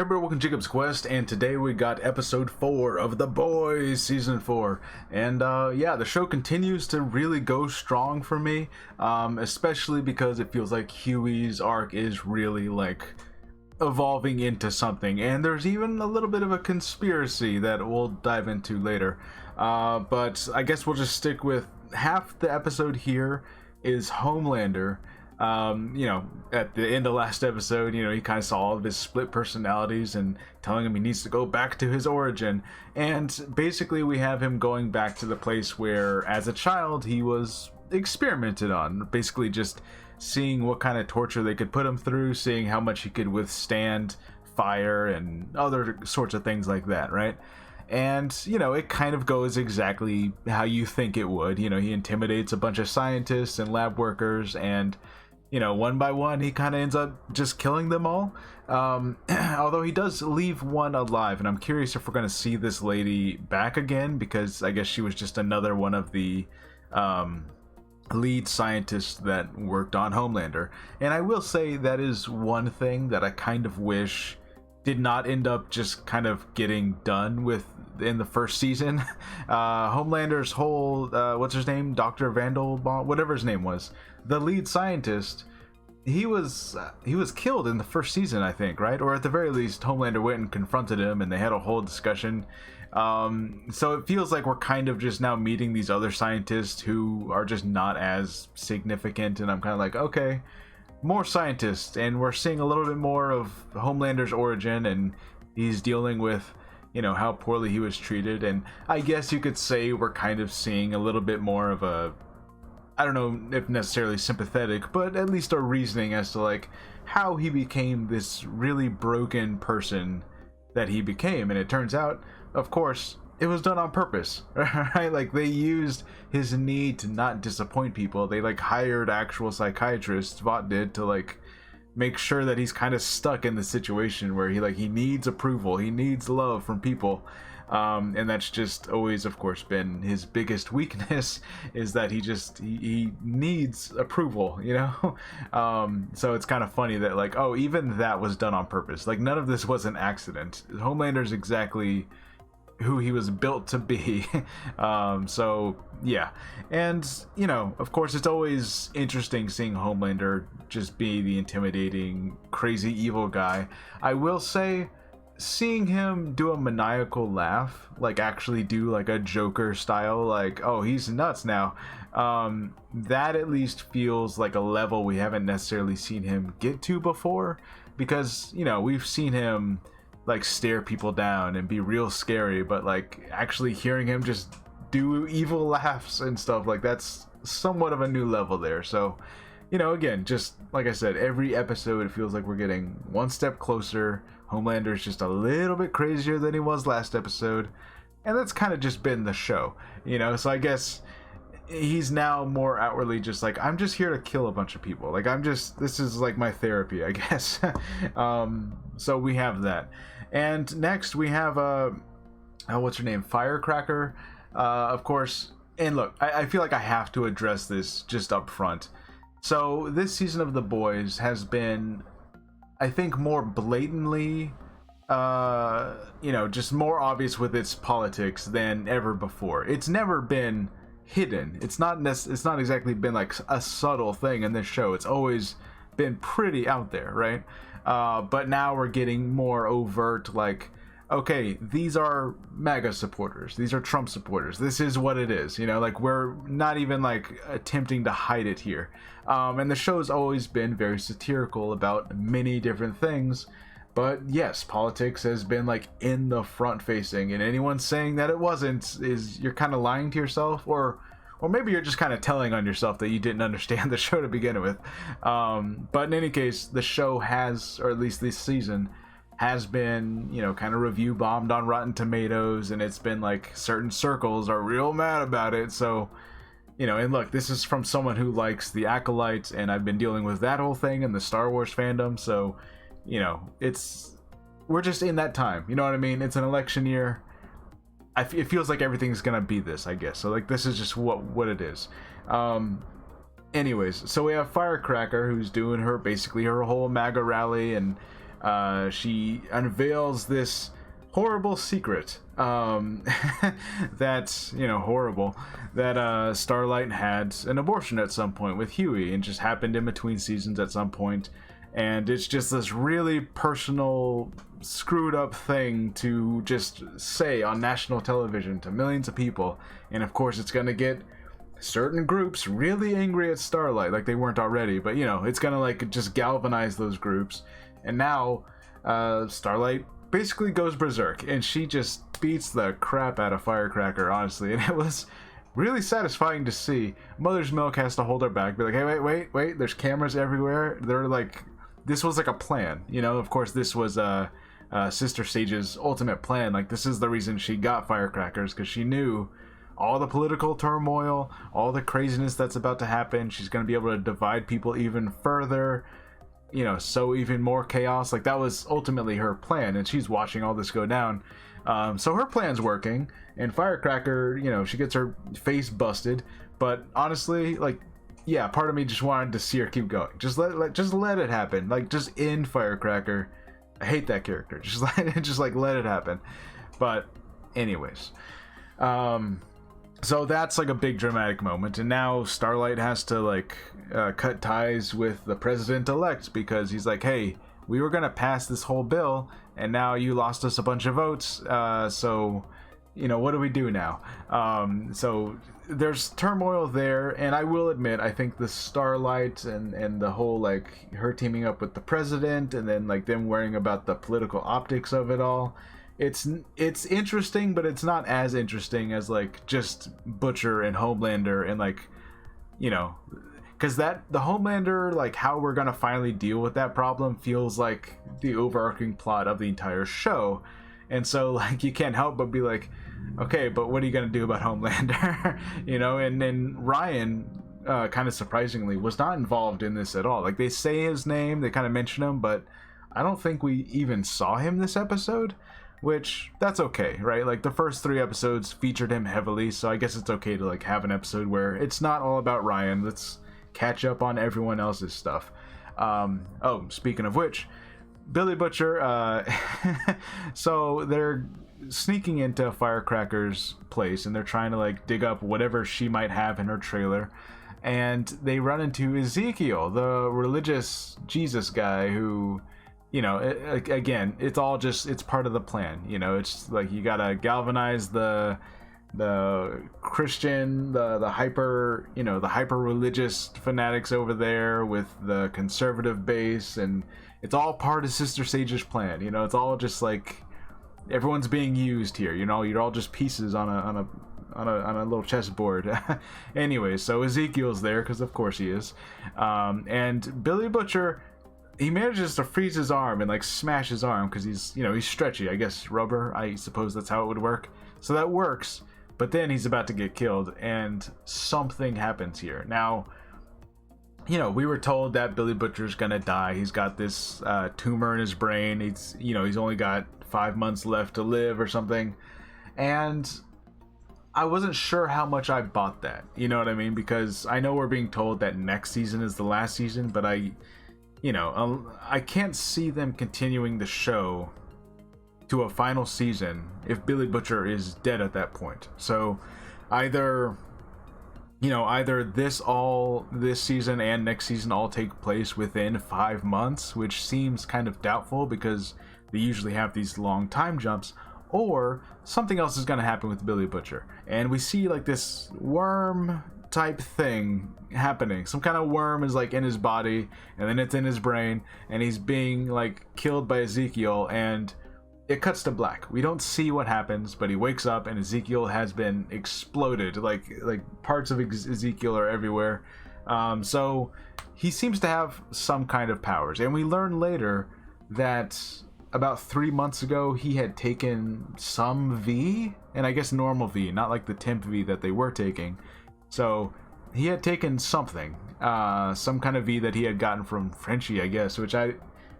everybody, welcome to Jacob's Quest, and today we got episode 4 of The Boys season 4. And yeah, the show continues to really go strong for me, especially because it feels like Huey's arc is really like evolving into something, and there's even a little bit of a conspiracy that we'll dive into later. But I guess we'll just stick with half the episode. Here is Homelander. At the end of last episode, he kind of saw all of his split personalities and telling him he needs to go back to his origin. And basically we have him going back to the place where as a child he was experimented on, basically just seeing what kind of torture they could put him through, seeing how much he could withstand fire and other sorts of things like that, right? And, it kind of goes exactly how you think it would. He intimidates a bunch of scientists and lab workers, and one by one, he kind of ends up just killing them all. Although he does leave one alive, and I'm curious if we're going to see this lady back again, because I guess she was just another one of the lead scientists that worked on Homelander. And I will say that is one thing that I kind of wish did not end up just kind of getting done with in the first season. Homelander's whole, what's his name? Dr. Vandelbaum, whatever his name was. The lead scientist, he was killed in the first season, I think, right? Or at the very least, Homelander went and confronted him, and they had a whole discussion. So it feels like we're kind of just now meeting these other scientists who are just not as significant, and I'm kind of like, okay, more scientists, and we're seeing a little bit more of Homelander's origin, and he's dealing with, how poorly he was treated. And I guess you could say we're kind of seeing a little bit more of a, I don't know if necessarily sympathetic, but at least a reasoning as to like how he became this really broken person that he became. And it turns out, of course, it was done on purpose, right? Like, they used his need to not disappoint people. They like hired actual psychiatrists, Vought did, to like make sure that he's kind of stuck in the situation where he needs approval, he needs love from people. And that's just always, of course, been his biggest weakness, is that he needs approval, so it's kind of funny that like, oh, even that was done on purpose. Like, none of this was an accident. Homelander's exactly who he was built to be. So yeah, and of course, it's always interesting seeing Homelander just be the intimidating, crazy, evil guy. I will say, seeing him do a maniacal laugh, like actually do like a Joker style, like, oh, he's nuts now, that at least feels like a level we haven't necessarily seen him get to before, because we've seen him like stare people down and be real scary, but like actually hearing him just do evil laughs and stuff, like, that's somewhat of a new level there. So again, just like I said, every episode it feels like we're getting one step closer. Homelander's just a little bit crazier than he was last episode, and that's kind of just been the show, so I guess he's now more outwardly just like, I'm just here to kill a bunch of people, like, this is like my therapy, I guess. So we have that. And next we have what's her name, Firecracker, of course. And look, I feel like I have to address this just up front. So this season of The Boys has been, I think, more blatantly just more obvious with its politics than ever before. It's never been hidden. It's not exactly been like a subtle thing in this show. It's always been pretty out there, right? But now we're getting more overt, like, okay, these are MAGA supporters, these are Trump supporters, this is what it is, like, we're not even like attempting to hide it here. And the show's always been very satirical about many different things, but yes, politics has been like in the front facing, and anyone saying that it wasn't, you're kind of lying to yourself, or maybe you're just kind of telling on yourself that you didn't understand the show to begin with. But in any case, the show has, or at least this season, has been, kind of review bombed on Rotten Tomatoes, and it's been like certain circles are real mad about it. So, and look, this is from someone who likes The Acolyte, and I've been dealing with that whole thing in the Star Wars fandom. So, we're just in that time, you know what I mean? It's an election year. It feels like everything's gonna be this, I guess. So like, this is just what it is. Anyways, so we have Firecracker, who's doing basically her whole MAGA rally, and she unveils this horrible secret that's, you know, horrible, that Starlight had an abortion at some point with Huey, and just happened in between seasons at some point. And it's just this really personal, screwed up thing to just say on national television to millions of people. And of course it's gonna get certain groups really angry at Starlight, like they weren't already, but you know, it's gonna like just galvanize those groups. And now Starlight basically goes berserk, and she just beats the crap out of Firecracker, honestly. And it was really satisfying to see. Mother's Milk has to hold her back, be like, hey, wait, there's cameras everywhere. They're like, this was like a plan, you know. Of course this was Sister Sage's ultimate plan. Like, this is the reason she got firecrackers, because she knew all the political turmoil, all the craziness that's about to happen. She's going to be able to divide people even further, you know, so even more chaos. Like, that was ultimately her plan, and she's watching all this go down. So her plan's working, and Firecracker, you know, she gets her face busted. But honestly, like, yeah, part of me just wanted to see her keep going. Just let it happen. Like, just end Firecracker. I hate that character. Just let it happen. But anyways, so that's like a big dramatic moment, and now Starlight has to like cut ties with the president-elect, because he's like, hey, we were gonna pass this whole bill, and now you lost us a bunch of votes, so, you know, what do we do now? So there's turmoil there, and I will admit, I think the Starlight and the whole, like, her teaming up with the president, and then like them worrying about the political optics of it all, it's interesting, but it's not as interesting as like just Butcher and Homelander, and like, you know, because the Homelander, like, how we're gonna finally deal with that problem feels like the overarching plot of the entire show. And so, like, you can't help but be like, okay, but what are you gonna do about Homelander? You know. And then Ryan, kind of surprisingly, was not involved in this at all. Like, they say his name, they kind of mention him, but I don't think we even saw him this episode, which, that's okay, right? Like, the first 3 episodes featured him heavily, so I guess it's okay to like have an episode where it's not all about Ryan. Let's catch up on everyone else's stuff. Oh, speaking of which, Billy Butcher, so they're sneaking into Firecracker's place, and they're trying to like dig up whatever she might have in her trailer, and they run into Ezekiel, the religious Jesus guy, who, you know, again, it's all just, it's part of the plan. You know, it's like, you gotta galvanize the Christian, the hyper, you know, the hyper religious fanatics over there with the conservative base, and it's all part of Sister Sage's plan. You know, it's all just like, everyone's being used here. You know, you're all just pieces on a little chessboard. Anyway, so Ezekiel's there, because of course he is, and Billy Butcher, he manages to freeze his arm and like smash his arm, because he's, you know, he's stretchy, I guess, rubber, I suppose that's how it would work. So that works, but then he's about to get killed, and something happens here. Now, you know, we were told that Billy Butcher's gonna die. He's got this tumor in his brain. He's, you know, he's only got 5 months left to live or something, and I wasn't sure how much I bought that, you know what I mean? Because I know we're being told that next season is the last season, but you know, I can't see them continuing the show to a final season if Billy Butcher is dead at that point. So either, you know, either this season and next season all take place within 5 months, which seems kind of doubtful because they usually have these long time jumps, or something else is going to happen with Billy Butcher. And we see like this worm type thing happening. Some kind of worm is like in his body, and then it's in his brain, and he's being like killed by Ezekiel, and it cuts to black. We don't see what happens, but he wakes up and Ezekiel has been exploded. Like parts of Ezekiel are everywhere. So he seems to have some kind of powers, and we learn later that about 3 months ago he had taken some V, and I guess normal V, not like the temp V that they were taking. So he had taken something, some kind of V that he had gotten from Frenchie, I guess,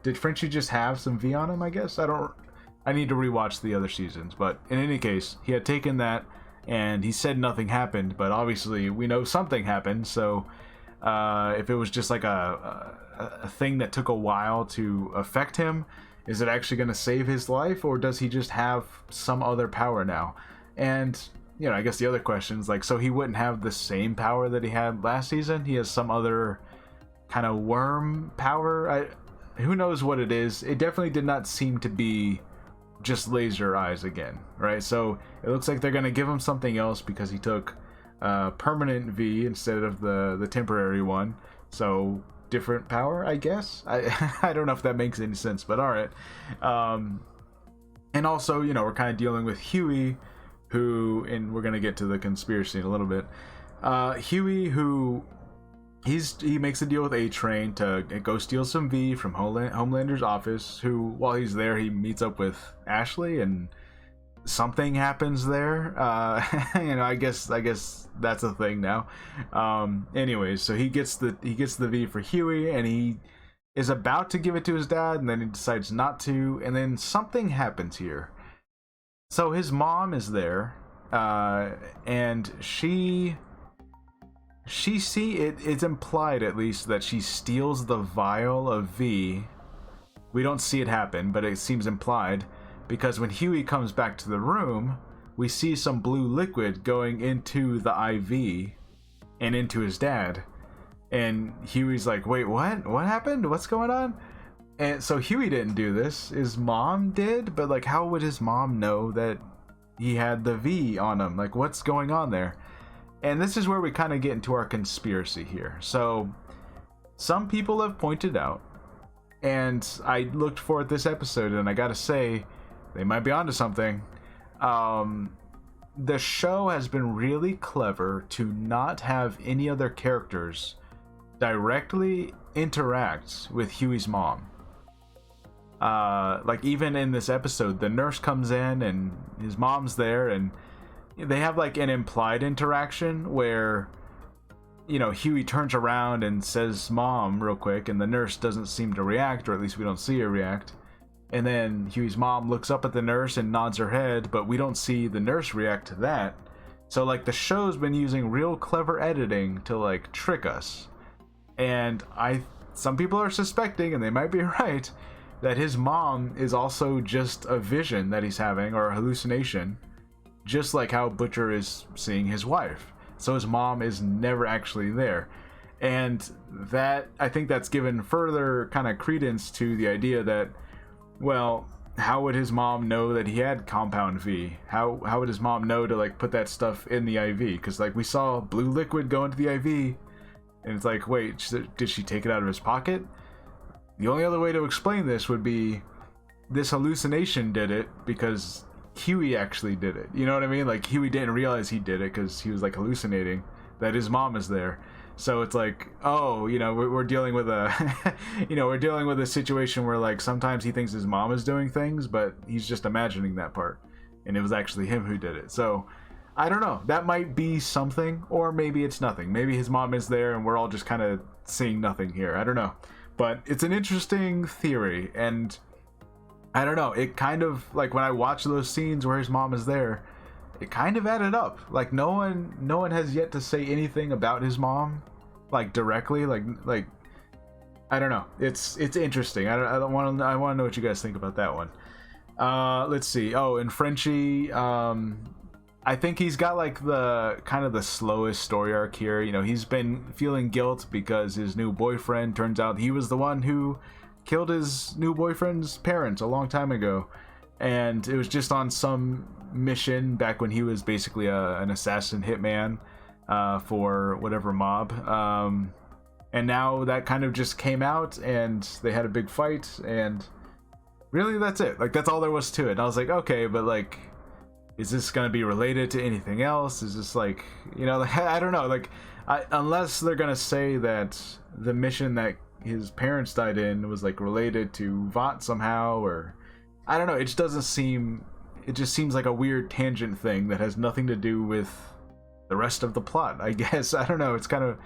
did Frenchie just have some V on him, I guess? I need to rewatch the other seasons, but in any case, he had taken that, and he said nothing happened, but obviously we know something happened. So if it was just like a thing that took a while to affect him. Is it actually going to save his life, or does he just have some other power now? And, you know, I guess the other question is, like, so he wouldn't have the same power that he had last season? He has some other kind of worm power? Who knows what it is? It definitely did not seem to be just laser eyes again, right? So it looks like they're going to give him something else because he took permanent V instead of the temporary one. So different power, I guess. I don't know if that makes any sense, but all right. And also, you know, we're kind of dealing with Huey, who, and we're gonna get to the conspiracy in a little bit. Huey, who he makes a deal with A-Train to go steal some V from Homelander's office. Who, while he's there, he meets up with Ashley, and something happens there. You know, I guess that's a thing now. Anyways, so he gets the V for Huey, and he is about to give it to his dad, and then he decides not to, and then something happens here. So his mom is there, and it's implied, at least, that she steals the vial of V. We don't see it happen, but it seems implied, because when Huey comes back to the room, we see some blue liquid going into the IV and into his dad. And Huey's like, wait, what? What happened? What's going on? And so Huey didn't do this. His mom did, but like, how would his mom know that he had the V on him? Like, what's going on there? And this is where we kind of get into our conspiracy here. So some people have pointed out, and I looked for it this episode, and I gotta say, they might be onto something. The show has been really clever to not have any other characters directly interact with Huey's mom. Like, even in this episode, the nurse comes in and his mom's there, and they have like an implied interaction where, you know, Huey turns around and says mom real quick, and the nurse doesn't seem to react, or at least we don't see her react. And then Huey's mom looks up at the nurse and nods her head, but we don't see the nurse react to that. So like, the show's been using real clever editing to like trick us. And some people are suspecting, and they might be right, that his mom is also just a vision that he's having, or a hallucination, just like how Butcher is seeing his wife. So his mom is never actually there. And that, I think that's given further kind of credence to the idea that, well, how would his mom know that he had compound V? How would his mom know to like put that stuff in the IV? Because like, we saw blue liquid go into the IV, and it's like, wait, did she take it out of his pocket? The only other way to explain this would be this hallucination did it because Huey actually did it. You know what I mean? Like, Huey didn't realize he did it because he was like hallucinating that his mom is there. So it's like, oh, you know, we're dealing with a, you know, we're dealing with a situation where like, sometimes he thinks his mom is doing things, but he's just imagining that part, and it was actually him who did it. So I don't know, that might be something, or maybe it's nothing. Maybe his mom is there and we're all just kind of seeing nothing here. I don't know, but it's an interesting theory. And I don't know, it kind of, like, when I watch those scenes where his mom is there, it kind of added up. Like, no one has yet to say anything about his mom, like, directly. Like I don't know. It's interesting. I want to know what you guys think about that one. Let's see. Oh, and Frenchie, I think he's got like the kind of the slowest story arc here. You know, he's been feeling guilt because his new boyfriend, turns out he was the one who killed his new boyfriend's parents a long time ago. And it was just on some mission back when he was basically an assassin hitman for whatever mob. And now that kind of just came out, and they had a big fight, and really that's it. Like, that's all there was to it. And I was like, okay, but like, is this gonna be related to anything else? Is this like, you know, like, I don't know. Like, unless they're gonna say that the mission that his parents died in was like related to Vought somehow, or I don't know. It just doesn't seem. It just seems like a weird tangent thing that has nothing to do with the rest of the plot, I guess. I don't know. It's kind of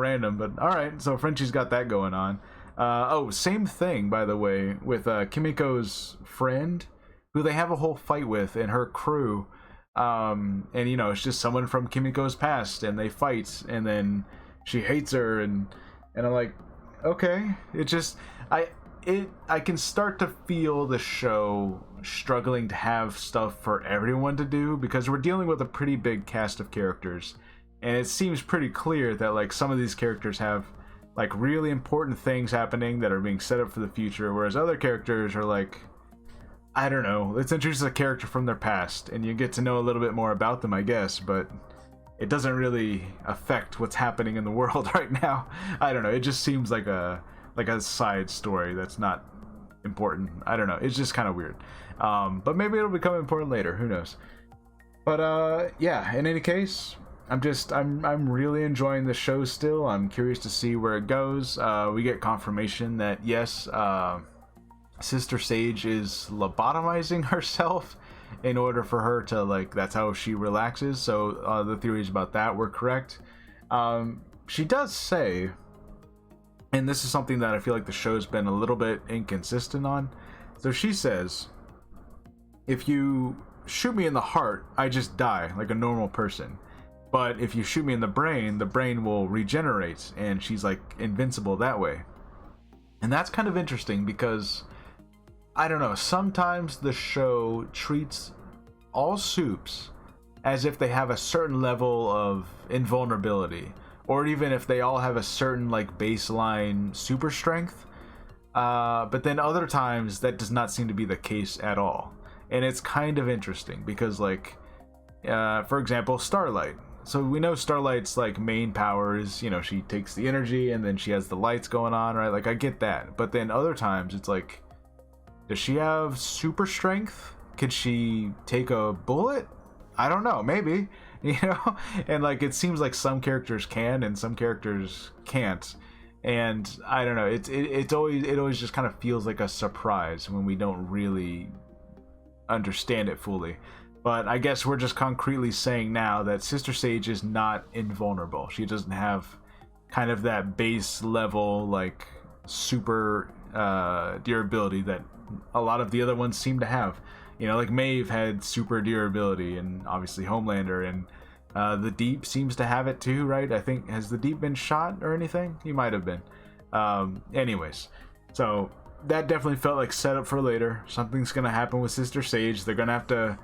random, but all right. So Frenchie's got that going on. Oh, same thing, by the way, with Kimiko's friend, who they have a whole fight with, and her crew. And, you know, it's just someone from Kimiko's past, and they fight, and then she hates her, and I'm like, okay. It just I can start to feel the show struggling to have stuff for everyone to do, because we're dealing with a pretty big cast of characters, and it seems pretty clear that like some of these characters have like really important things happening that are being set up for the future, whereas other characters are like, I don't know, let's introduce a character from their past and you get to know a little bit more about them, I guess, but it doesn't really affect what's happening in the world right now. I don't know, it just seems like a side story that's not important. I don't know, it's just kind of weird. But maybe it'll become important later, who knows. But yeah, in any case, I'm really enjoying the show still. I'm curious to see where it goes. We get confirmation that yes, Sister Sage is lobotomizing herself in order for her to, like, that's how she relaxes. So the theories about that were correct. She does say, and this is something that I feel like the show's been a little bit inconsistent on. So she says, if you shoot me in the heart, I just die like a normal person. But if you shoot me in the brain will regenerate, and she's like invincible that way. And that's kind of interesting because, I don't know, sometimes the show treats all soups as if they have a certain level of invulnerability, or even if they all have a certain like baseline super strength. But then other times that does not seem to be the case at all. And it's kind of interesting because, like, for example, Starlight. So we know Starlight's like main power is, you know, she takes the energy and then she has the lights going on, right? Like, I get that. But then other times it's like, does she have super strength? Could she take a bullet? I don't know, maybe, you know? And like, it seems like some characters can and some characters can't. And I don't know, it always just kind of feels like a surprise when we don't really understand it fully. But I guess we're just concretely saying now that Sister Sage is not invulnerable. She doesn't have kind of that base level, like, super durability that a lot of the other ones seem to have. You know, like Maeve had super durability, and obviously Homelander, and the Deep seems to have it too, right? I think, has the Deep been shot or anything? He might have been. Anyways, so that definitely felt like setup for later. Something's gonna happen with Sister Sage. They're gonna have to,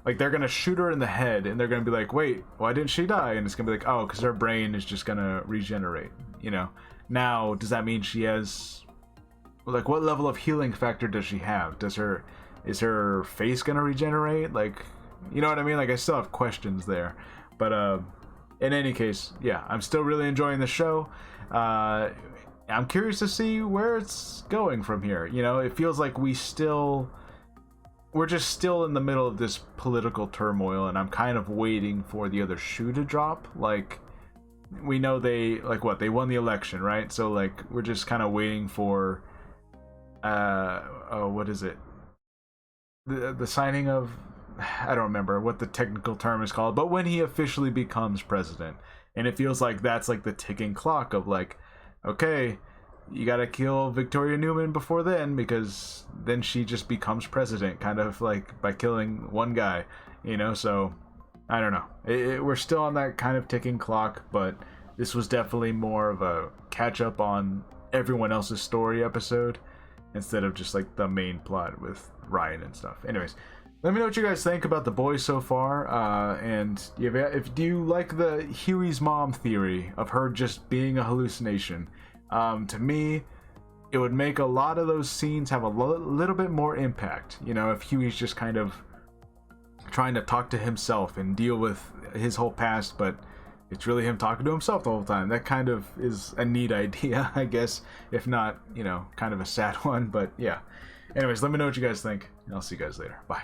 like, they're gonna shoot her in the head, and they're gonna be like, wait, why didn't she die? And it's gonna be like, oh, because her brain is just gonna regenerate, you know? Now, does that mean she has, like, what level of healing factor does she have? Is her face gonna regenerate? Like, you know what I mean? Like, I still have questions there. But in any case, yeah, I'm still really enjoying the show. I'm curious to see where it's going from here. You know, it feels like we're just still in the middle of this political turmoil, and I'm kind of waiting for the other shoe to drop. Like, we know they, like, what, they won the election, right? So, like, we're just kind of waiting for what is it, the signing of, I don't remember what the technical term is called, but when he officially becomes president. And it feels like that's like the ticking clock of, like, okay, you gotta kill Victoria Newman before then, because then she just becomes president, kind of like by killing one guy, you know? So I don't know, we're still on that kind of ticking clock, but this was definitely more of a catch up on everyone else's story episode instead of just like the main plot with Ryan and stuff. Anyways, let me know what you guys think about The Boys so far, and do you like the Huey's mom theory of her just being a hallucination? To me, it would make a lot of those scenes have a little bit more impact, you know, if Huey's just kind of trying to talk to himself and deal with his whole past, but it's really him talking to himself the whole time. That kind of is a neat idea, I guess, if not, you know, kind of a sad one, but yeah. Anyways, let me know what you guys think, and I'll see you guys later. Bye.